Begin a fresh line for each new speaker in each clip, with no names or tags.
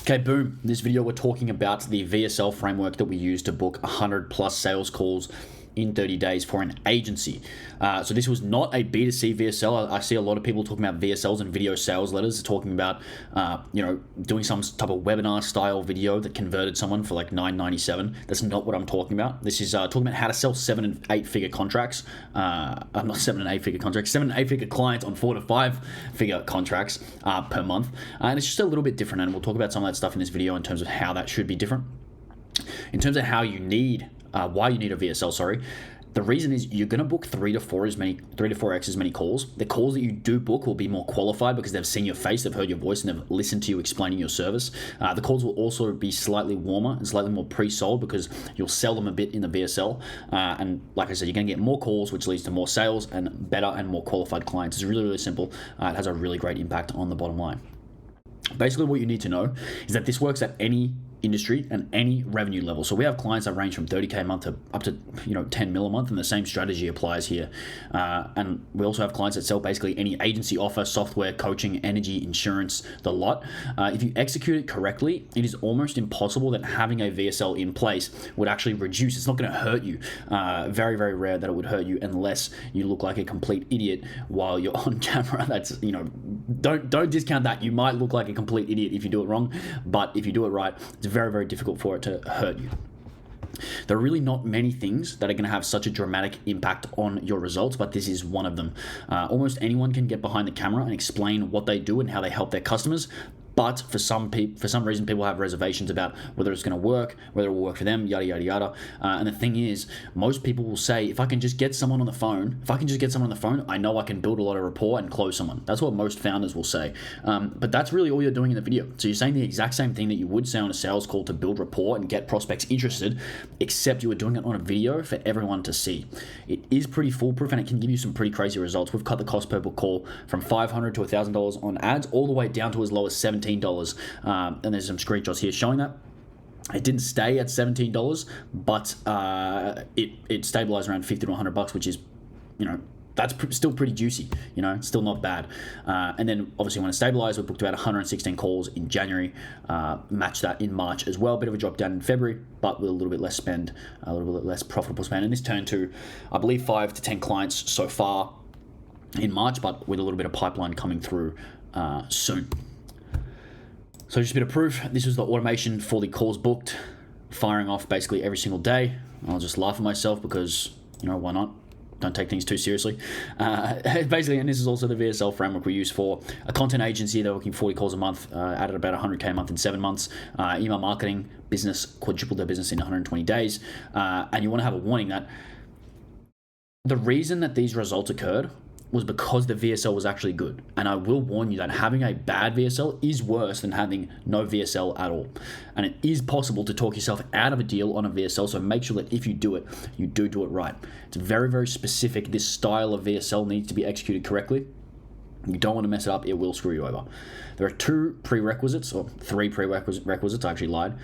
Okay, boom. In this video, we're talking about the VSL framework that we use to book 100 plus sales calls in 30 days for an agency. So this was not a B2C VSL. I see a lot of people talking about VSLs and video sales letters, talking about, doing some type of webinar style video that converted someone for like $9.97. That's not what I'm talking about. This is talking about how to sell 7 and 8 figure contracts. Not 7 and 8 figure contracts, 7 and 8 figure clients on 4 to 5 figure contracts per month. And it's just a little bit different. And we'll talk about some of that stuff in this video in terms of how that should be different. In terms of how you need why you need a VSL, the reason is you're going to book 3 to 4x as many calls. The calls that you do book will be more qualified because they've seen your face, they've heard your voice, and they've listened to you explaining your service. The calls will also be slightly warmer and slightly more pre-sold because you'll sell them a bit in the VSL. And like I said, you're going to get more calls, which leads to more sales and better and more qualified clients. It's really, really simple. It has a really great impact on the bottom line. Basically, what you need to know is that this works at any industry and any revenue level. So we have clients that range from 30K a month to up to 10 mil a month, and the same strategy applies here. And we also have clients that sell basically any agency offer, software, coaching, energy, insurance, the lot. If you execute it correctly, it is almost impossible that having a VSL in place would actually reduce. It's not going to hurt you. Very, very rare that it would hurt you unless you look like a complete idiot while you're on camera. That's, don't discount that. You might look like a complete idiot if you do it wrong, but if you do it right, it's very, very difficult for it to hurt you. There are really not many things that are going to have such a dramatic impact on your results, but this is one of them. Almost anyone can get behind the camera and explain what they do and how they help their customers. But for some reason, people have reservations about whether it's going to work, whether it will work for them, yada, yada, yada. And the thing is, most people will say, if I can just get someone on the phone, I know I can build a lot of rapport and close someone. That's what most founders will say. But that's really all you're doing in the video. So you're saying the exact same thing that you would say on a sales call to build rapport and get prospects interested, except you are doing it on a video for everyone to see. It is pretty foolproof and it can give you some pretty crazy results. We've cut the cost per book call from $500 to $1,000 on ads, all the way down to as low as $17. And there's some screenshots here showing that. It didn't stay at $17, but it stabilized around $50 to $100, which is, that's still pretty juicy. It's still not bad. And then obviously when it stabilized, we booked about 116 calls in January, matched that in March as well. Bit of a drop down in February, but with a little bit less spend, a little bit less profitable spend. And this turned to, I believe, 5 to 10 clients so far in March, but with a little bit of pipeline coming through soon. So just a bit of proof. This was the automation for the calls booked, firing off basically every single day. I'll just laugh at myself because, why not? Don't take things too seriously. Basically, and this is also the VSL framework we use for a content agency. They're working 40 calls a month, added about 100K a month in 7 months. Email marketing business quadrupled their business in 120 days. And you want to have a warning that the reason that these results occurred was because the VSL was actually good. And I will warn you that having a bad VSL is worse than having no VSL at all. And it is possible to talk yourself out of a deal on a VSL, so make sure that if you do it, you do it right. It's very, very specific. This style of VSL needs to be executed correctly. You don't want to mess it up. It will screw you over. There are 2 prerequisites, or 3 prerequisites, I actually lied.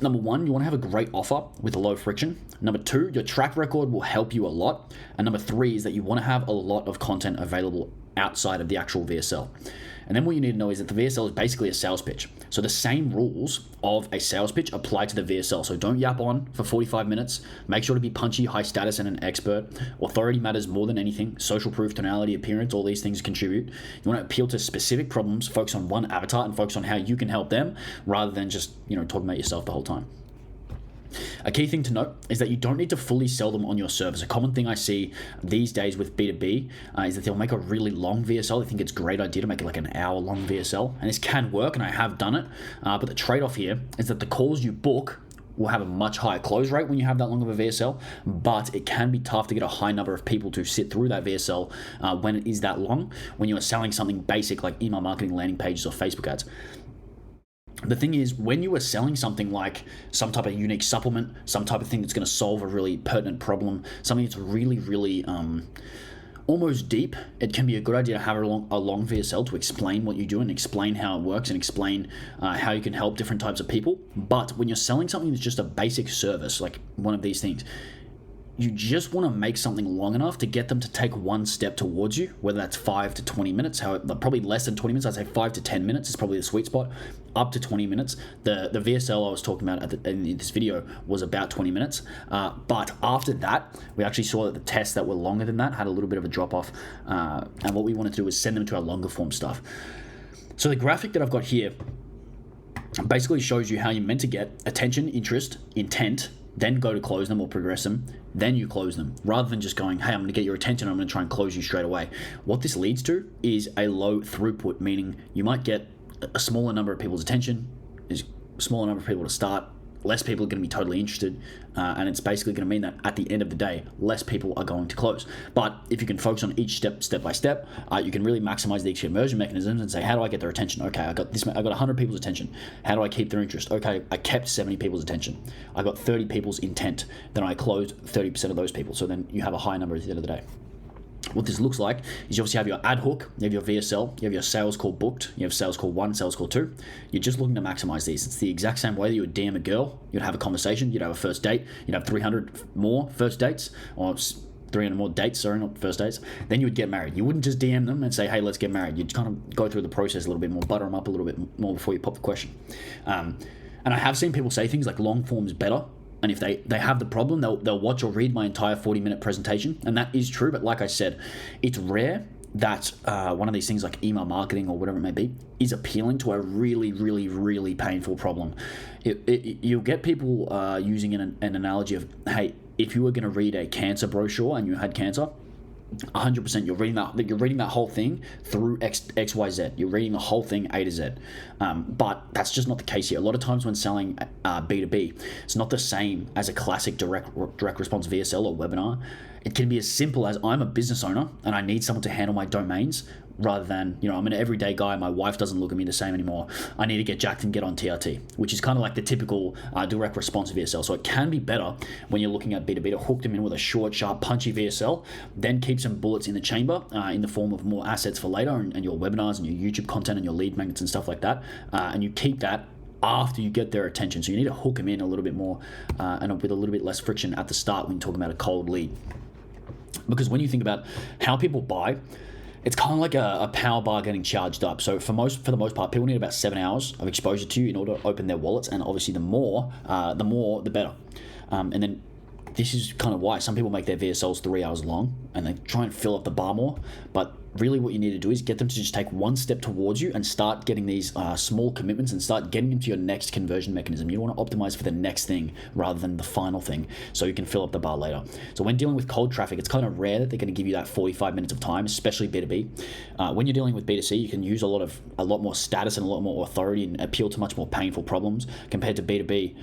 Number 1, you want to have a great offer with low friction. Number 2, your track record will help you a lot. And number 3 is that you want to have a lot of content available outside of the actual VSL. And then what you need to know is that the VSL is basically a sales pitch. So the same rules of a sales pitch apply to the VSL. So don't yap on for 45 minutes. Make sure to be punchy, high status, and an expert. Authority matters more than anything. Social proof, tonality, appearance, all these things contribute. You want to appeal to specific problems, focus on one avatar, and focus on how you can help them rather than just, talking about yourself the whole time. A key thing to note is that you don't need to fully sell them on your service. A common thing I see these days with B2B is that they'll make a really long VSL. They think it's a great idea to make it like an hour-long VSL. And this can work, and I have done it. But the trade-off here is that the calls you book will have a much higher close rate when you have that long of a VSL, but it can be tough to get a high number of people to sit through that VSL when it is that long, when you are selling something basic like email marketing, landing pages, or Facebook ads. The thing is, when you are selling something like some type of unique supplement, some type of thing that's going to solve a really pertinent problem, something that's really, really almost deep, it can be a good idea to have a long VSL to explain what you do and explain how it works and explain how you can help different types of people. But when you're selling something that's just a basic service, like one of these things, you just want to make something long enough to get them to take one step towards you, whether that's 5 to 20 minutes, probably less than 20 minutes. I'd say 5 to 10 minutes is probably the sweet spot, up to 20 minutes. The VSL I was talking about in this video was about 20 minutes. But after that, we actually saw that the tests that were longer than that had a little bit of a drop off. And what we wanted to do was send them to our longer form stuff. So the graphic that I've got here basically shows you how you're meant to get attention, interest, intent, then go to close them or progress them, then you close them, rather than just going, hey, I'm going to get your attention, I'm going to try and close you straight away. What this leads to is a low throughput, meaning you might get a smaller number of people's attention, is a smaller number of people to start, less people are going to be totally interested, and it's basically going to mean that at the end of the day, less people are going to close. But if you can focus on each step by step, you can really maximize the conversion mechanisms and say, how do I get their attention? Okay, I got 100 people's attention. How do I keep their interest? Okay, I kept 70 people's attention. I got 30 people's intent. Then I closed 30% of those people. So then you have a high number at the end of the day. What this looks like is you obviously have your ad hook, you have your VSL, you have your sales call booked, you have sales call 1, sales call 2. You're just looking to maximize these. It's the exact same way that you would DM a girl, you'd have a conversation, you'd have a first date, you'd have 300 more first dates, or 300 more dates, sorry, not first dates. Then you would get married. You wouldn't just DM them and say, hey, let's get married. You'd kind of go through the process a little bit more, butter them up a little bit more before you pop the question. And I have seen people say things like long form's better. And if they have the problem, they'll watch or read my entire 40-minute presentation. And that is true. But like I said, it's rare that one of these things like email marketing or whatever it may be is appealing to a really, really, really painful problem. You'll get people using an analogy of, hey, if you were going to read a cancer brochure and you had cancer, 100% you're reading that whole thing through XYZ. You're reading the whole thing A to Z. But that's just not the case here. A lot of times when selling B2B, it's not the same as a classic direct response VSL or webinar. It can be as simple as, I'm a business owner and I need someone to handle my domains, rather than, I'm an everyday guy, my wife doesn't look at me the same anymore, I need to get jacked and get on TRT, which is kind of like the typical direct response VSL. So it can be better when you're looking at B2B to hook them in with a short, sharp, punchy VSL, then keep some bullets in the chamber in the form of more assets for later, and your webinars and your YouTube content and your lead magnets and stuff like that, and you keep that after you get their attention. So you need to hook them in a little bit more and with a little bit less friction at the start when you're talking about a cold lead. Because when you think about how people buy, it's kind of like a power bar getting charged up. So for the most part, people need about 7 hours of exposure to you in order to open their wallets, and obviously the more, the better. And then this is kind of why some people make their VSLs 3 hours long and they try and fill up the bar more. But really what you need to do is get them to just take one step towards you and start getting these small commitments and start getting into your next conversion mechanism. You want to optimize for the next thing rather than the final thing, so you can fill up the bar later. So when dealing with cold traffic, it's kind of rare that they're going to give you that 45 minutes of time, especially B2B. When you're dealing with B2C, you can use a lot more status and a lot more authority and appeal to much more painful problems compared to B2B.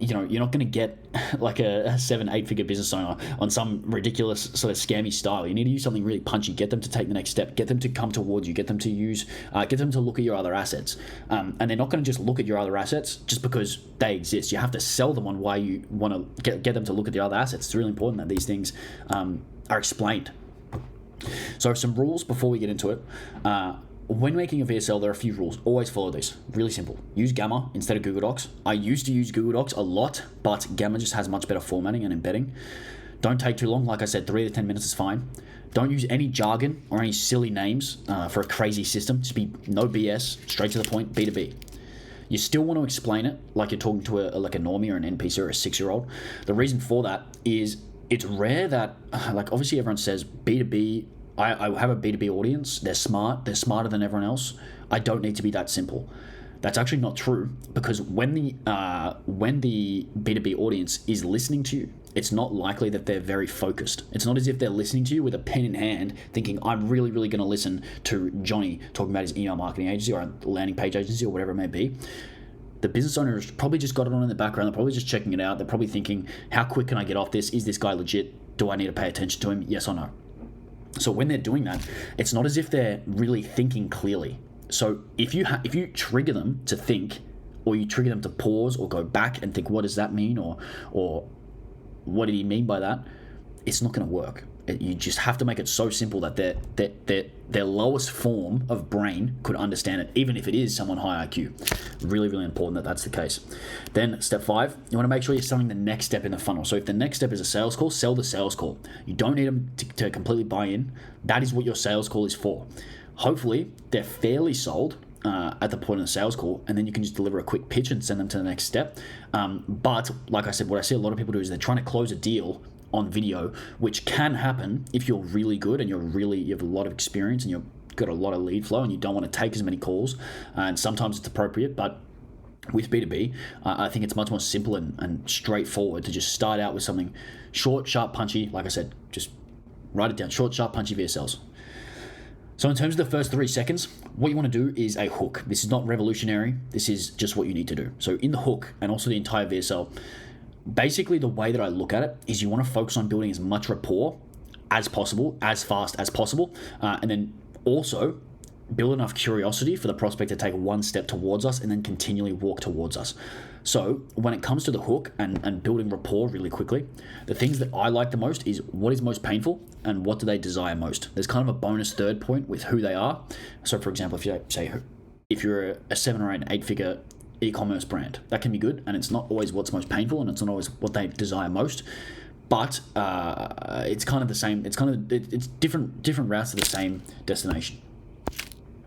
You're not going to get like a 7-8 figure business owner on some ridiculous sort of scammy style. You need to use something really punchy, get them to take the next step, get them to come towards you, get them to look at your other assets. And they're not going to just look at your other assets just because they exist. You have to sell them on why you want to get them to look at the other assets. It's really important that these things are explained. So some rules before we get into it. When making a VSL, there are a few rules. Always follow these. Really simple. Use Gamma instead of Google Docs. I used to use Google Docs a lot, but Gamma just has much better formatting and embedding. Don't take too long. Like I said, 3 to 10 minutes is fine. Don't use any jargon or any silly names for a crazy system. Just be no BS, straight to the point, B2B. You still want to explain it like you're talking to a normie or an NPC or a 6-year-old. The reason for that is it's rare that, like obviously everyone says B2B, I have a B2B audience. They're smart. They're smarter than everyone else. I don't need to be that simple. That's actually not true, because when the B2B audience is listening to you, it's not likely that they're very focused. It's not as if they're listening to you with a pen in hand thinking, I'm really, really going to listen to Johnny talking about his email marketing agency or a landing page agency or whatever it may be. The business owner has probably just got it on in the background. They're probably just checking it out. They're probably thinking, how quick can I get off this? Is this guy legit? Do I need to pay attention to him? Yes or no? So when they're doing that, it's not as if they're really thinking clearly. So if you trigger them to think, or you trigger them to pause or go back and think, what does that mean? Or what did he mean by that? It's not going to work. You just have to make it so simple that their lowest form of brain could understand it, even if it is someone high IQ. Really, really important that that's the case. Then step 5, you want to make sure you're selling the next step in the funnel. So if the next step is a sales call, sell the sales call. You don't need them to completely buy in. That is what your sales call is for. Hopefully, they're fairly sold at the point of the sales call, and then you can just deliver a quick pitch and send them to the next step. But like I said, what I see a lot of people do is they're trying to close a deal on video, which can happen if you're really good and you have a lot of experience and you've got a lot of lead flow and you don't want to take as many calls. And sometimes it's appropriate, but with B2B, I think it's much more simple and straightforward to just start out with something short, sharp, punchy. Like I said, just write it down: short, sharp, punchy VSLs. So in terms of the first 3 seconds, what you want to do is a hook. This is not revolutionary. This is just what you need to do. So in the hook and also the entire VSL, basically the way that I look at it is you want to focus on building as much rapport as possible, as fast as possible, and then also build enough curiosity for the prospect to take one step towards us and then continually walk towards us. So when it comes to the hook and building rapport really quickly, the things that I like the most is what is most painful and what do they desire most. There's kind of a bonus third point with who they are. So for example, if you're a 7 or 8 figure e-commerce brand, that can be good, and it's not always what's most painful and it's not always what they desire most, but it's kind of the same. It's different routes to the same destination.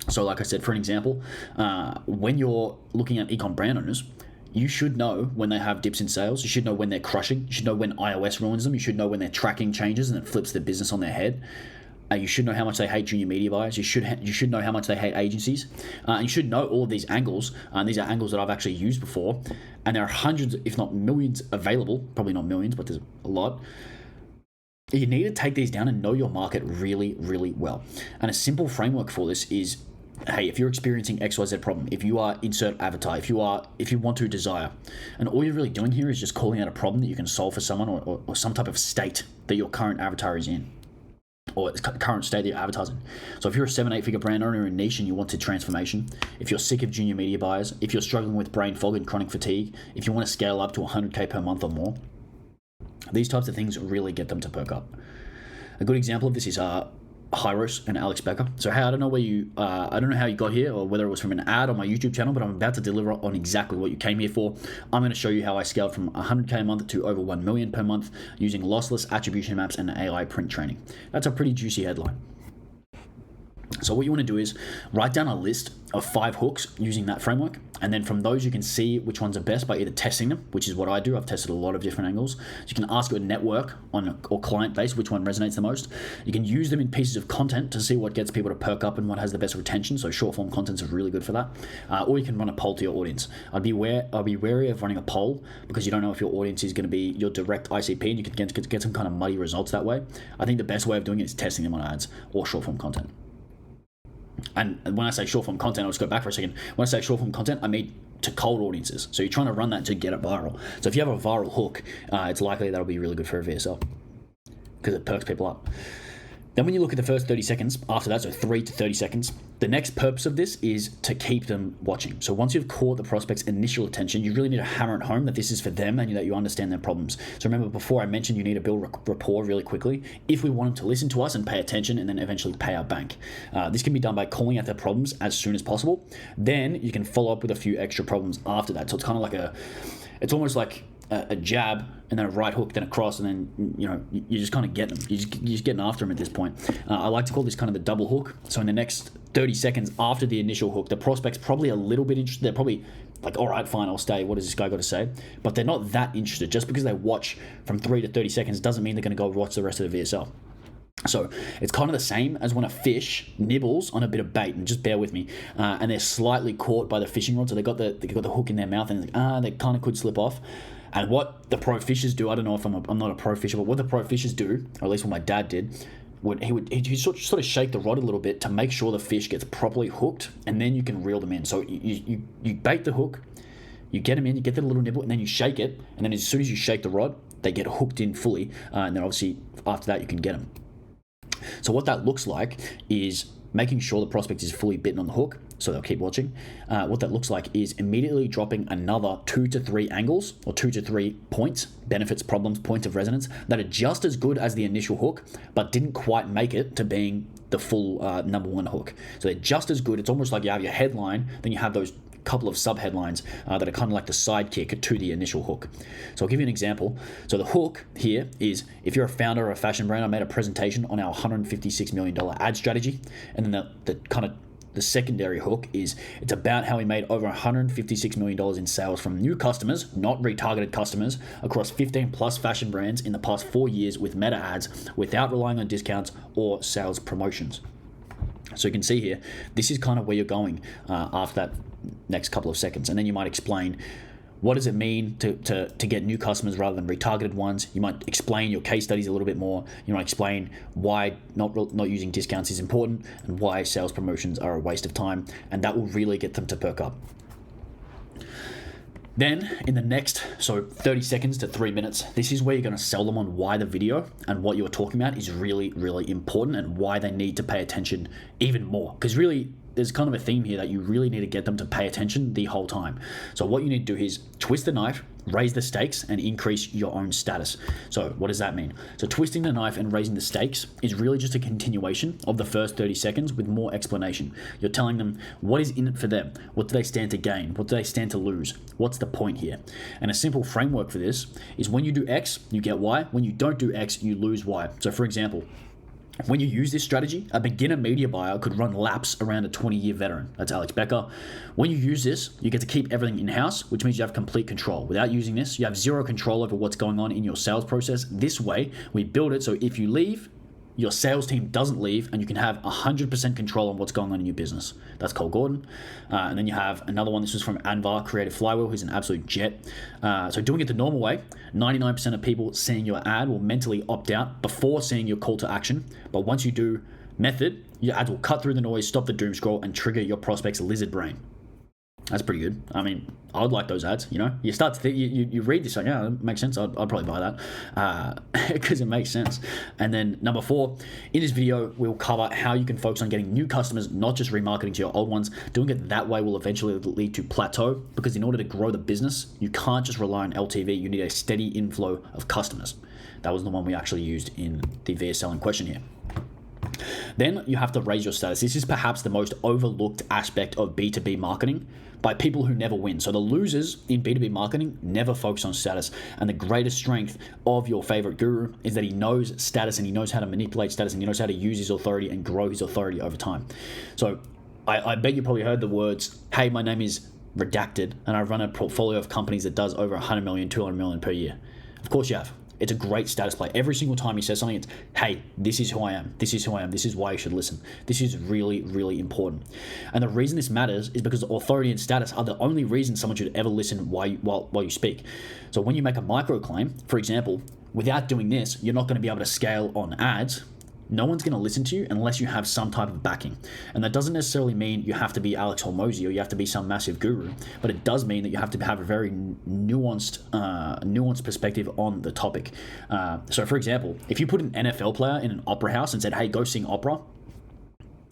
So like I said, for an example, when you're looking at e-com brand owners, you should know when they have dips in sales. You should know when they're crushing. You should know when iOS ruins them. You should know when they're tracking changes and it flips their business on their head. You should know how much they hate junior media buyers. You should know how much they hate agencies. And you should know all of these angles. These are angles that I've actually used before. And there are hundreds, if not millions, available. Probably not millions, but there's a lot. You need to take these down and know your market really, really well. And a simple framework for this is, hey, if you're experiencing XYZ problem, if you are insert avatar, if you want to desire, and all you're really doing here is just calling out a problem that you can solve for someone or some type of state that your current avatar is in, or the current state that you're advertising. So if you're a 7-8 figure brand owner in a niche and you wanted transformation, if you're sick of junior media buyers, if you're struggling with brain fog and chronic fatigue, if you want to scale up to 100K per month or more, these types of things really get them to perk up. A good example of this is Hyros and Alex Becker. So hey, I don't know how you got here or whether it was from an ad on my YouTube channel, but I'm about to deliver on exactly what you came here for. I'm going to show you how I scaled from 100K a month to over 1 million per month using lossless attribution maps and AI print training. That's a pretty juicy headline. So what you want to do is write down a list of 5 hooks using that framework, and then from those you can see which ones are best by either testing them, which is what I do. I've tested a lot of different angles. So you can ask your network or client base which one resonates the most. You can use them in pieces of content to see what gets people to perk up and what has the best retention. So short form content is really good for that. Or you can run a poll to your audience. I'll be wary of running a poll because you don't know if your audience is going to be your direct ICP, and you can get some kind of muddy results that way. I think the best way of doing it is testing them on ads or short form content. And when I say short form content, I'll just go back for a second. When I say short form content, I mean to cold audiences. So you're trying to run that to get it viral. So if you have a viral hook, it's likely that'll be really good for a VSL because it perks people up. Then when you look at the first 30 seconds, after that, so 3 to 30 seconds, the next purpose of this is to keep them watching. So once you've caught the prospect's initial attention, you really need to hammer it home that this is for them and that you understand their problems. So remember before I mentioned you need to build rapport really quickly if we want them to listen to us and pay attention and then eventually pay our bank. This can be done by calling out their problems as soon as possible. Then you can follow up with a few extra problems after that. So it's kind of like it's almost like a jab and then a right hook, then a cross, and then you just kind of get them. You're just getting after them at this point. I like to call this kind of the double hook. So in the next 30 seconds after the initial hook, the prospect's probably a little bit interested. They're probably like, all right, fine, I'll stay. What has this guy got to say? But they're not that interested. Just because they watch from 3 to 30 seconds doesn't mean they're going to go watch the rest of the VSL. So it's kind of the same as when a fish nibbles on a bit of bait, and just bear with me, and they're slightly caught by the fishing rod. So they got the hook in their mouth, and they kind of could slip off. And what the pro fishers do, I don't know if I'm not a pro fisher, but what the pro fishers do, or at least what my dad did, he'd sort of shake the rod a little bit to make sure the fish gets properly hooked, and then you can reel them in. So you bait the hook, you get them in, you get that little nibble, and then you shake it, and then as soon as you shake the rod, they get hooked in fully, and then obviously after that you can get them. So what that looks like is making sure the prospect is fully bitten on the hook, so they'll keep watching. What that looks like is immediately dropping another 2 to 3 angles or 2 to 3 points, benefits, problems, points of resonance that are just as good as the initial hook, but didn't quite make it to being the full number one hook. So they're just as good. It's almost like you have your headline, then you have those couple of sub headlines that are kind of like the sidekick to the initial hook. So I'll give you an example. So the hook here is, if you're a founder of a fashion brand, I made a presentation on our $156 million ad strategy. And then the secondary hook is, it's about how we made over $156 million in sales from new customers, not retargeted customers, across 15 plus fashion brands in the past 4 years with meta ads without relying on discounts or sales promotions. So you can see here, this is kind of where you're going after that next couple of seconds. And then you might explain, what does it mean to get new customers rather than retargeted ones? You might explain your case studies a little bit more. You might explain why not using discounts is important and why sales promotions are a waste of time. And that will really get them to perk up. Then in the next, 30 seconds to 3 minutes, this is where you're going to sell them on why the video and what you're talking about is really, really important and why they need to pay attention even more. Because really, there's kind of a theme here that you really need to get them to pay attention the whole time. So what you need to do is twist the knife, raise the stakes, and increase your own status. So what does that mean? So twisting the knife and raising the stakes is really just a continuation of the first 30 seconds with more explanation. You're telling them what is in it for them. What do they stand to gain? What do they stand to lose? What's the point here? And a simple framework for this is, when you do X, you get Y. When you don't do X, you lose Y. So for example, when you use this strategy, a beginner media buyer could run laps around a 20-year veteran. That's Alex Becker. When you use this, you get to keep everything in-house, which means you have complete control. Without using this, you have zero control over what's going on in your sales process. This way, we build it so if you leave, your sales team doesn't leave, and you can have 100% control on what's going on in your business. That's Cole Gordon. And then you have another one. This was from Anvar, Creative Flywheel, who's an absolute jet. So doing it the normal way, 99% of people seeing your ad will mentally opt out before seeing your call to action. But once you do method, your ads will cut through the noise, stop the doom scroll, and trigger your prospect's lizard brain. That's pretty good. I mean, I would like those ads, you know? You start to think, you read this, like, yeah, that makes sense. I'd probably buy that because it makes sense. And then number 4, in this video, we'll cover how you can focus on getting new customers, not just remarketing to your old ones. Doing it that way will eventually lead to plateau, because in order to grow the business, you can't just rely on LTV. You need a steady inflow of customers. That was the one we actually used in the VSL in question here. Then you have to raise your status. This is perhaps the most overlooked aspect of B2B marketing by people who never win. So the losers in B2B marketing never focus on status. And the greatest strength of your favorite guru is that he knows status, and he knows how to manipulate status, and he knows how to use his authority and grow his authority over time. So I bet you probably heard the words, hey, my name is Redacted, and I run a portfolio of companies that does over 100 million, 200 million per year. Of course you have. It's a great status play. Every single time he says something, it's, hey, this is who I am. This is who I am. This is why you should listen. This is really, really important. And the reason this matters is because authority and status are the only reason someone should ever listen while you speak. So when you make a micro claim, for example, without doing this, you're not going to be able to scale on ads. No one's going to listen to you unless you have some type of backing. And that doesn't necessarily mean you have to be Alex Hormozi or you have to be some massive guru, but it does mean that you have to have a very nuanced perspective on the topic. So for example, if you put an NFL player in an opera house and said, hey, go sing opera,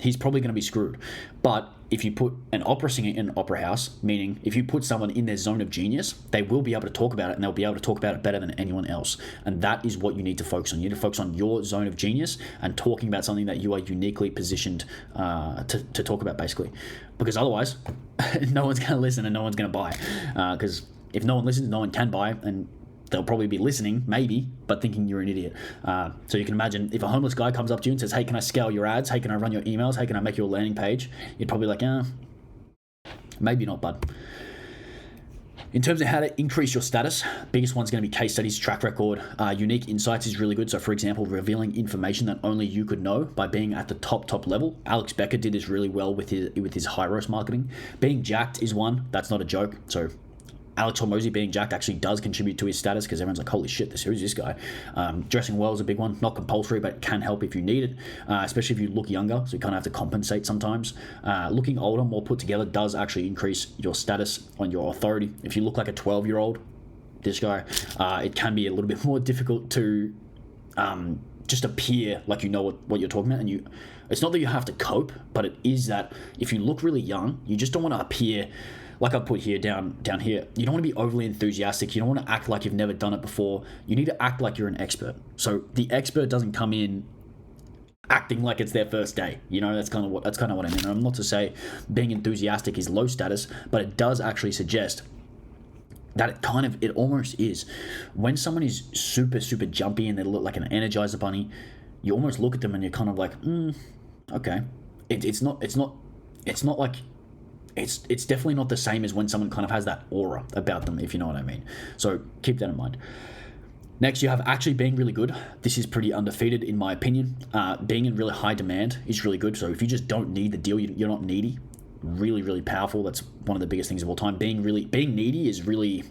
he's probably going to be screwed. But if you put an opera singer in an opera house, meaning if you put someone in their zone of genius, they will be able to talk about it, and they'll be able to talk about it better than anyone else. And that is what you need to focus on. You need to focus on your zone of genius and talking about something that you are uniquely positioned to talk about, basically. Because otherwise, no one's going to listen and no one's going to buy. Because if no one listens, no one can buy, and they'll probably be listening, maybe, but thinking you're an idiot. So you can imagine if a homeless guy comes up to you and says, hey, can I scale your ads? Hey, can I run your emails? Hey, can I make your landing page? You'd probably like, maybe not, bud. In terms of how to increase your status, biggest one's going to be case studies, track record. Unique insights is really good. So for example, revealing information that only you could know by being at the top level. Alex Becker did this really well with his high roast marketing. Being jacked is one. That's not a joke. So Alex Hormozi being jacked actually does contribute to his status, because everyone's like, holy shit, who's this guy? Dressing well is a big one. Not compulsory, but it can help if you need it, especially if you look younger, so you kind of have to compensate sometimes. Looking older, more put together, does actually increase your status on your authority. If you look like a 12-year-old, this guy, it can be a little bit more difficult to just appear like you know what you're talking about, and it's not that you have to cope, but it is that if you look really young, you just don't want to appear like I put here down here. You don't want to be overly enthusiastic. You don't want to act like you've never done it before. You need to act like you're an expert. So the expert doesn't come in acting like it's their first day. That's kind of what I mean. And I'm not to say being enthusiastic is low status, but it does actually suggest that it almost is. When someone is super, super jumpy and they look like an Energizer bunny, you almost look at them and you're kind of like, okay. It's definitely not the same as when someone kind of has that aura about them, if you know what I mean. So keep that in mind. Next, you have actually being really good. This is pretty undefeated in my opinion. Being in really high demand is really good. So if you just don't need the deal, you're not needy. Really, really powerful. That's one of the biggest things of all time. Being needy is really,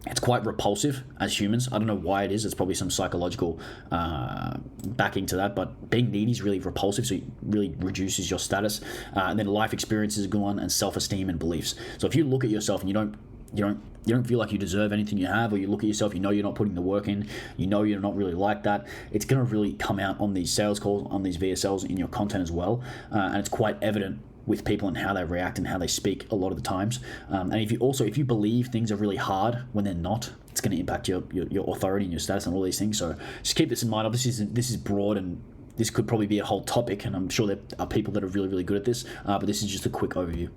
it's quite repulsive as humans. I don't know why it is. It's probably some psychological backing to that, but being needy is really repulsive, so it really reduces your status. And then life experience is a good one, and self-esteem and beliefs. So if you look at yourself and you don't feel like you deserve anything you have, or you look at yourself, you know you're not putting the work in, you know you're not really like that, it's going to really come out on these sales calls, on these VSLs, in your content as well. And it's quite evident with people and how they react and how they speak a lot of the times. And if you believe things are really hard when they're not, it's going to impact your authority and your status and all these things. So just keep this in mind. Obviously, this is broad, and this could probably be a whole topic, and I'm sure there are people that are really, really good at this, but this is just a quick overview.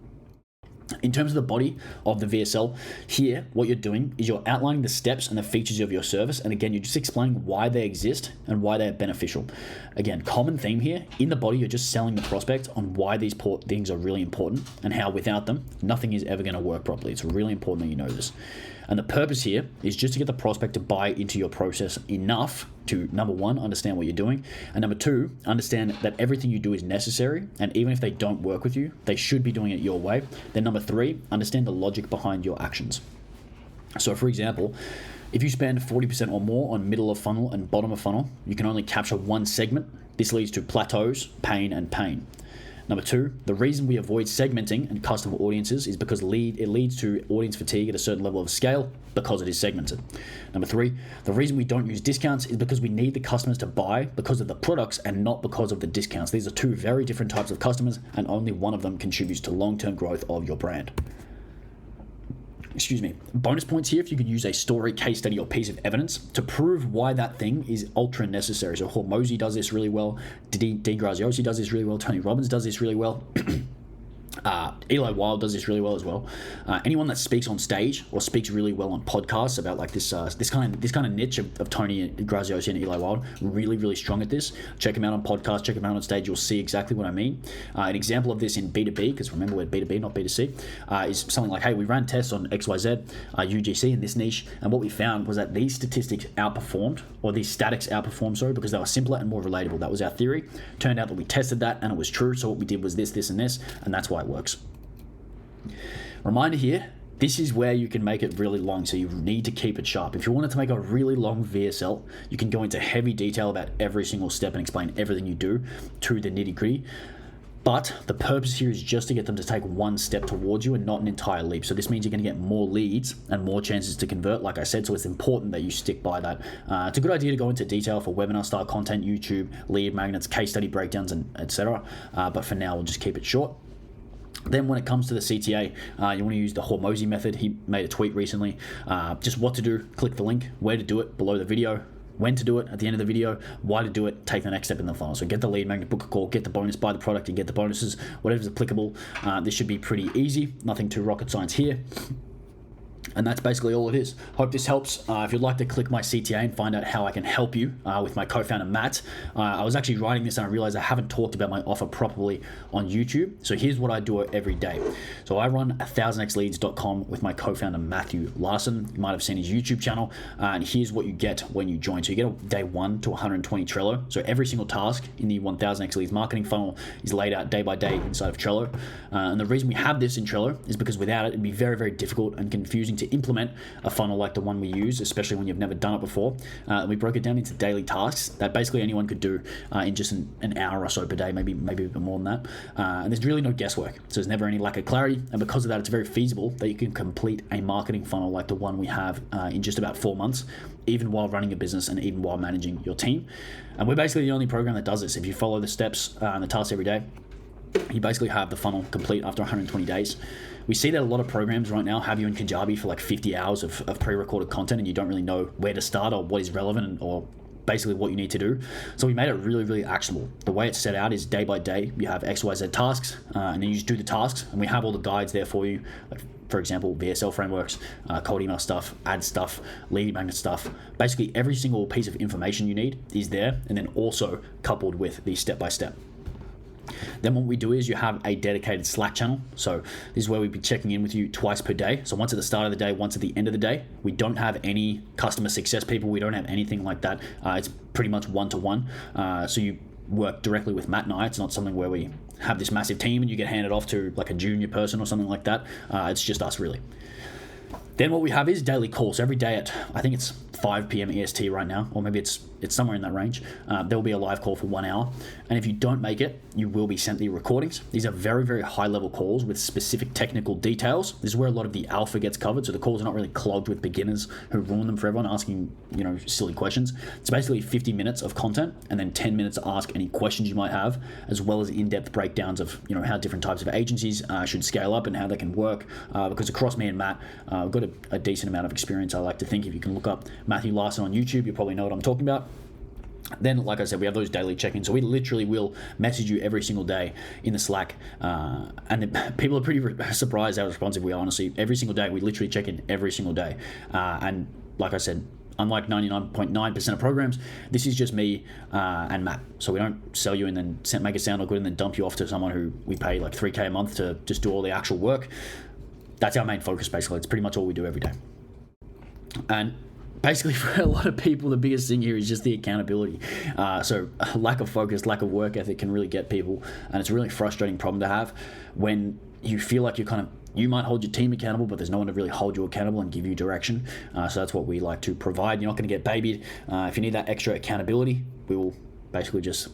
In terms of the body of the VSL, here, what you're doing is you're outlining the steps and the features of your service. And again, you're just explaining why they exist and why they're beneficial. Again, common theme here. In the body, you're just selling the prospect on why these things are really important and how without them, nothing is ever going to work properly. It's really important that you know this. And the purpose here is just to get the prospect to buy into your process enough to, number one, understand what you're doing, and number two, understand that everything you do is necessary, and even if they don't work with you, they should be doing it your way. Then number three, understand the logic behind your actions. So for example, if you spend 40% or more on middle of funnel and bottom of funnel, you can only capture one segment. This leads to plateaus, pain, and pain. Number two, the reason we avoid segmenting and custom audiences is because it leads to audience fatigue at a certain level of scale because it is segmented. Number three, the reason we don't use discounts is because we need the customers to buy because of the products and not because of the discounts. These are two very different types of customers, and only one of them contributes to long-term growth of your brand. Bonus points here if you can use a story, case study, or piece of evidence to prove why that thing is ultra necessary. So Hormozi does this really well, Dean Graziosi does this really well, Tony Robbins does this really well. Eli Wild does this really well as well. Anyone that speaks on stage or speaks really well on podcasts about like this kind of niche of Tony Graziosi and Eli Wild, really, really strong at this. Check them out on podcasts, check them out on stage, you'll see exactly what I mean. An example of this in B2B, because remember we're B2B, not B2C, is something like, hey, we ran tests on XYZ, UGC in this niche, and what we found was that these statistics outperformed, or these statics outperformed, because they were simpler and more relatable. That was our theory. Turned out that we tested that and it was true, so what we did was this, and this, and that's why it works. Reminder here, this is where you can make it really long, so you need to keep it sharp. If you wanted to make a really long VSL, you can go into heavy detail about every single step and explain everything you do to the nitty-gritty. But the purpose here is just to get them to take one step towards you and not an entire leap. So this means you're going to get more leads and more chances to convert, like I said, so it's important that you stick by that. It's a good idea to go into detail for webinar style content, YouTube, lead magnets, case study breakdowns, and etc. But for now, we'll just keep it short. Then when it comes to the CTA, you want to use the Hormozi method. He made a tweet recently. Just what to do, click the link, where to do it below the video, when to do it at the end of the video, why to do it, take the next step in the funnel. So get the lead magnet, book a call, get the bonus, buy the product, and get the bonuses, whatever's applicable. This should be pretty easy, nothing too rocket science here. And that's basically all it is. Hope this helps. If you'd like to click my CTA and find out how I can help you with my co-founder Matt, I was actually writing this and I realized I haven't talked about my offer properly on YouTube. So here's what I do every day. So I run 1000xleads.com with my co-founder Matthew Larson. You might have seen his YouTube channel, and here's what you get when you join. So you get a day 1 to 120 Trello. So every single task in the 1000x Leads marketing funnel is laid out day by day inside of Trello. And the reason we have this in Trello is because without it, it'd be very, very difficult and confusing to implement a funnel like the one we use, especially when you've never done it before. We broke it down into daily tasks that basically anyone could do in just an hour or so per day, maybe a bit more than that. And there's really no guesswork, so there's never any lack of clarity. And because of that, it's very feasible that you can complete a marketing funnel like the one we have in just about 4 months, even while running a business and even while managing your team. And we're basically the only program that does this. If you follow the steps and the tasks every day, you basically have the funnel complete after 120 days. We see that a lot of programs right now have you in Kajabi for like 50 hours of pre-recorded content, and you don't really know where to start or what is relevant or basically what you need to do. So we made it really, really actionable. The way it's set out is day by day. You have XYZ tasks, and then you just do the tasks, and we have all the guides there for you. Like, for example, VSL frameworks, cold email stuff, ad stuff, lead magnet stuff. Basically, every single piece of information you need is there, and then also coupled with the step-by-step. Then what we do is you have a dedicated Slack channel. So this is where we'd be checking in with you twice per day. So once at the start of the day, once at the end of the day. We don't have any customer success people. We don't have anything like that. It's pretty much one-to-one. So you work directly with Matt and I. It's not something where we have this massive team and you get handed off to like a junior person or something like that. It's just us, really. Then what we have is daily calls every day at, I think it's 5 p.m. EST right now, or maybe it's somewhere in that range. There will be a live call for 1 hour. And if you don't make it, you will be sent the recordings. These are very, very high level calls with specific technical details. This is where a lot of the alpha gets covered. So the calls are not really clogged with beginners who ruin them for everyone asking, silly questions. It's basically 50 minutes of content and then 10 minutes to ask any questions you might have, as well as in-depth breakdowns of, how different types of agencies should scale up and how they can work. Because across me and Matt, we've got a decent amount of experience. I like to think if you can look up Matthew Larson on YouTube, you probably know what I'm talking about. Then, like I said, we have those daily check-ins. So we literally will message you every single day in the Slack. And then people are pretty surprised how responsive we are, honestly. Every single day, we literally check in every single day. And like I said, unlike 99.9% of programs, this is just me and Matt. So we don't sell you and then make it sound all good and then dump you off to someone who we pay like $3K a month to just do all the actual work. That's our main focus, basically. It's pretty much all we do every day. And basically, for a lot of people, the biggest thing here is just the accountability. So lack of focus, lack of work ethic can really get people, and it's a really frustrating problem to have when you feel like you might hold your team accountable, but there's no one to really hold you accountable and give you direction. So that's what we like to provide. You're not going to get babied. If you need that extra accountability, we will basically just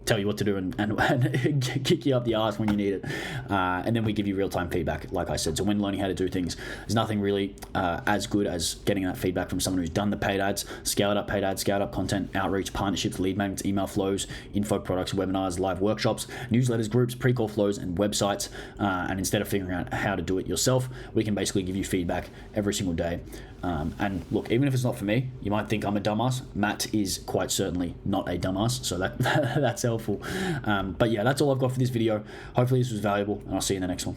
tell you what to do and kick you up the arse when you need it. And then we give you real-time feedback, like I said. So when learning how to do things, there's nothing really as good as getting that feedback from someone who's done the paid ads, scaled up paid ads, scaled up content, outreach, partnerships, lead magnets, email flows, info products, webinars, live workshops, newsletters, groups, pre-call flows, and websites. And instead of figuring out how to do it yourself, we can basically give you feedback every single day. And look, even if it's not for me, you might think I'm a dumbass. Matt is quite certainly not a dumbass, so that's helpful. But yeah, that's all I've got for this video. Hopefully this was valuable, and I'll see you in the next one.